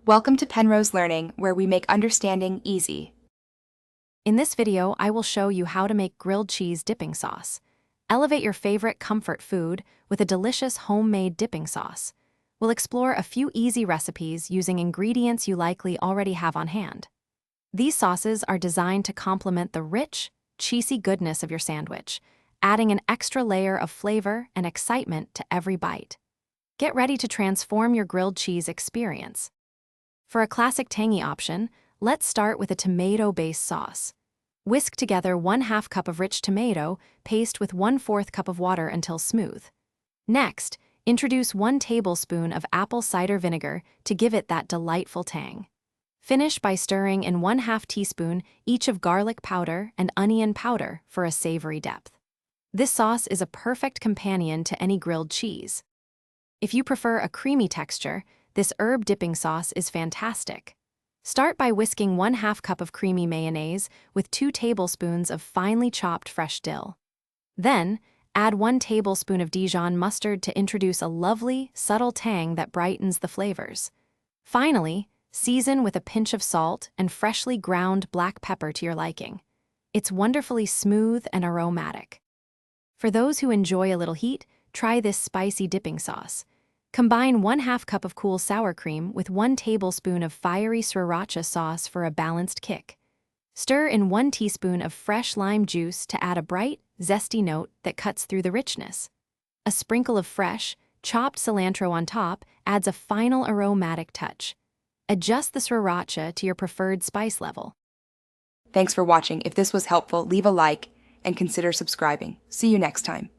Welcome to Penrose Learning, where we make understanding easy. In this video, I will show you how to make grilled cheese dipping sauce. Elevate your favorite comfort food with a delicious homemade dipping sauce. We'll explore a few easy recipes using ingredients you likely already have on hand. These sauces are designed to complement the rich, cheesy goodness of your sandwich, adding an extra layer of flavor and excitement to every bite. Get ready to transform your grilled cheese experience. For a classic tangy option, let's start with a tomato-based sauce. Whisk together 1/2 cup of rich tomato paste with 1/4 cup of water until smooth. Next, introduce 1 tablespoon of apple cider vinegar to give it that delightful tang. Finish by stirring in 1/2 teaspoon each of garlic powder and onion powder for a savory depth. This sauce is a perfect companion to any grilled cheese. If you prefer a creamy texture, this herb dipping sauce is fantastic. Start by whisking 1/2 cup of creamy mayonnaise with 2 tablespoons of finely chopped fresh dill. Then, add 1 tablespoon of Dijon mustard to introduce a lovely, subtle tang that brightens the flavors. Finally, season with a pinch of salt and freshly ground black pepper to your liking. It's wonderfully smooth and aromatic. For those who enjoy a little heat, try this spicy dipping sauce. Combine 1/2 cup of cool sour cream with 1 tablespoon of fiery sriracha sauce for a balanced kick. Stir in 1 teaspoon of fresh lime juice to add a bright, zesty note that cuts through the richness. A sprinkle of fresh, chopped cilantro on top adds a final aromatic touch. Adjust the sriracha to your preferred spice level. Thanks for watching. If this was helpful, leave a like and consider subscribing. See you next time.